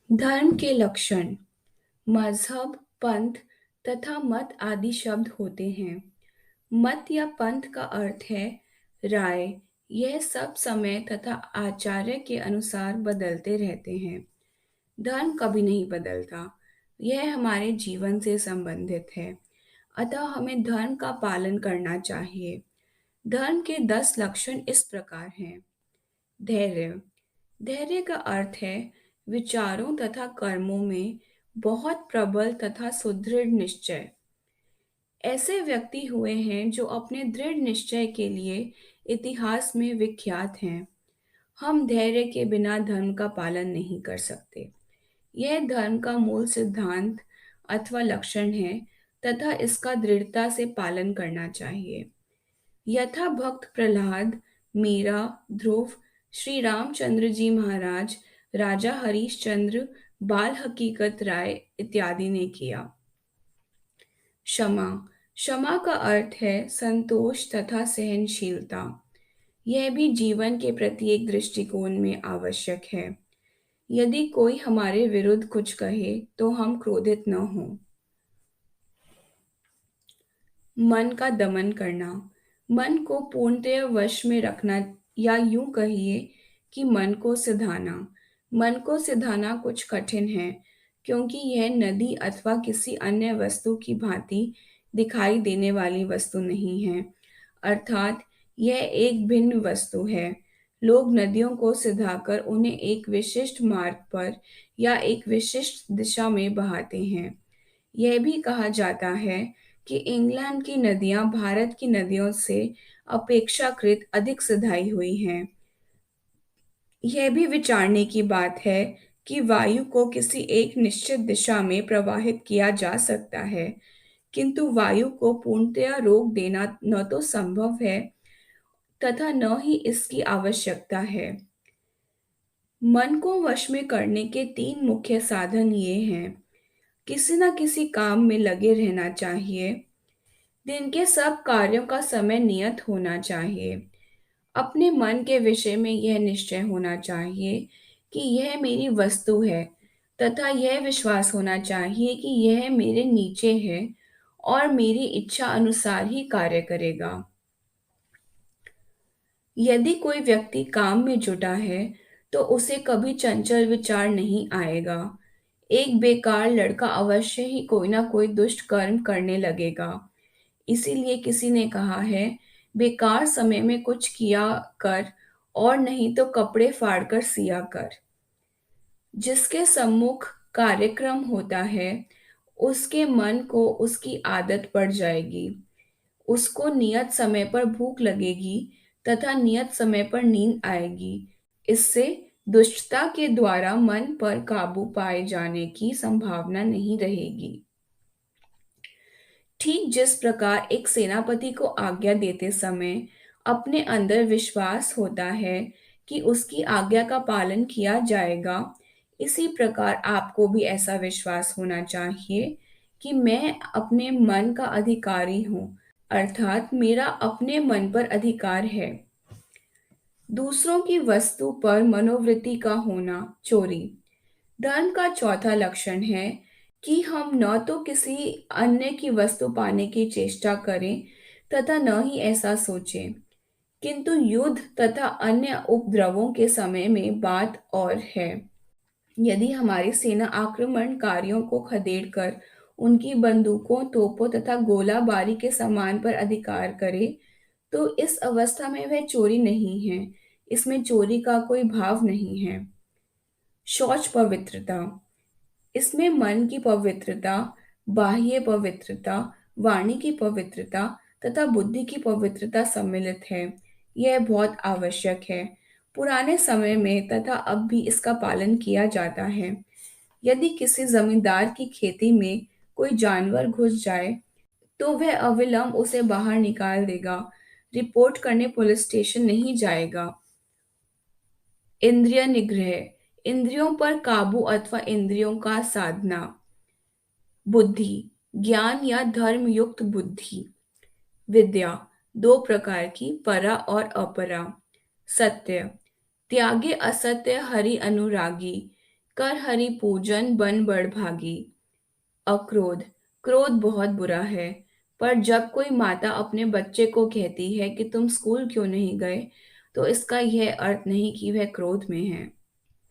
धर्म के लक्षण मजहब, पंथ तथा मत आदि शब्द होते हैं। मत या पंथ का अर्थ है राय। यह सब समय तथा आचार्य के अनुसार बदलते रहते हैं। धर्म कभी नहीं बदलता। यह हमारे जीवन से संबंधित है। अतः हमें धर्म का पालन करना चाहिए। धर्म के 10 लक्षण इस प्रकार हैं। धैर्य। धैर्य का अर्थ है विचारों तथा कर्मों में बहुत प्रबल तथा सुदृढ़ निश्चय। ऐसे व्यक्ति हुए हैं जो अपने दृढ़ निश्चय के लिए इतिहास में विख्यात हैं। हम धैर्य के बिना धर्म का पालन नहीं कर सकते। यह धर्म का मूल सिद्धांत अथवा लक्षण है तथा इसका दृढ़ता से पालन करना चाहिए। यथा भक्त प्रहलाद, मीरा, ध्रुव, श्री रामचंद्र जी महाराज, राजा हरिश्चंद्र, बाल हकीकत राय इत्यादि ने किया। क्षमा। क्षमा का अर्थ है संतोष तथा सहनशीलता। यह भी जीवन के प्रत्येक दृष्टिकोण में आवश्यक है। यदि कोई हमारे विरुद्ध कुछ कहे तो हम क्रोधित न हों। मन का दमन करना। मन को पूर्णतः वश में रखना या यूं कहिए कि मन को सिधाना। मन को सिधाना कुछ कठिन है क्योंकि यह नदी अथवा किसी अन्य वस्तु की भांति दिखाई देने वाली वस्तु नहीं है। अर्थात यह एक भिन्न वस्तु है। लोग नदियों को सिधाकर उन्हें एक विशिष्ट मार्ग पर या एक विशिष्ट दिशा में बहाते हैं। यह भी कहा जाता है कि इंग्लैंड की नदियां भारत की नदियों से अपेक्षाकृत अधिक सिधाई हुई हैं। यह भी विचारने की बात है कि वायु को किसी एक निश्चित दिशा में प्रवाहित किया जा सकता है, किंतु वायु को पूर्णतया रोक देना न तो संभव है तथा न ही इसकी आवश्यकता है। मन को वश में करने के 3 मुख्य साधन ये हैं। किसी न किसी काम में लगे रहना चाहिए। दिन के सब कार्यों का समय नियत होना चाहिए। अपने मन के विषय में यह निश्चय होना चाहिए कि यह मेरी वस्तु है तथा यह विश्वास होना चाहिए कि यह मेरे नीचे है और मेरी इच्छा अनुसार ही कार्य करेगा। यदि कोई व्यक्ति काम में जुटा है तो उसे कभी चंचल विचार नहीं आएगा। एक बेकार लड़का अवश्य ही कोई ना कोई दुष्ट कर्म करने लगेगा। इसीलिए किसी ने कहा है, बेकार समय में कुछ किया कर और नहीं तो कपड़े फाड़कर सिया कर। जिसके सम्मुख कार्यक्रम होता है उसके मन को उसकी आदत पड़ जाएगी। उसको नियत समय पर भूख लगेगी तथा नियत समय पर नींद आएगी। इससे दुष्टता के द्वारा मन पर काबू पाए जाने की संभावना नहीं रहेगी। ठीक जिस प्रकार एक सेनापति को आज्ञा देते समय अपने अंदर विश्वास होता है कि उसकी आज्ञा का पालन किया जाएगा, इसी प्रकार आपको भी ऐसा विश्वास होना चाहिए कि मैं अपने मन का अधिकारी हूँ, अर्थात मेरा अपने मन पर अधिकार है। दूसरों की वस्तु पर मनोवृत्ति का होना, चोरी। धर्म का चौथा लक्षण है कि हम न तो किसी अन्य की वस्तु पाने की चेष्टा करें तथा न ही ऐसा सोचें, किंतु युद्ध तथा अन्य उपद्रवों के समय में बात और है। यदि हमारी सेना आक्रमणकारियों को खदेड़कर उनकी बंदूकों, तोपों तथा गोला बारी के सामान पर अधिकार करे, तो इस अवस्था में वह चोरी नहीं है। इसमें चोरी का कोई भाव नहीं है। शौच पवित्रता। इसमें मन की पवित्रता, बाह्य पवित्रता, वाणी की पवित्रता तथा बुद्धि की पवित्रता सम्मिलित है। यह बहुत आवश्यक है। पुराने समय में तथा अब भी इसका पालन किया जाता है। यदि किसी जमींदार की खेती में कोई जानवर घुस जाए तो वह अविलंब उसे बाहर निकाल देगा, रिपोर्ट करने पुलिस स्टेशन नहीं जाएगा। इंद्रिय निग्रह। इंद्रियों पर काबू अथवा इंद्रियों का साधना। बुद्धि। ज्ञान या धर्म युक्त बुद्धि। विद्या। 2 प्रकार की, परा और अपरा। सत्य। त्यागे असत्य हरि अनुरागी। कर हरि पूजन बन बड़ भागी। अक्रोध। क्रोध बहुत बुरा है, पर जब कोई माता अपने बच्चे को कहती है कि तुम स्कूल क्यों नहीं गए, तो इसका यह अर्थ नहीं कि वह क्रोध में है।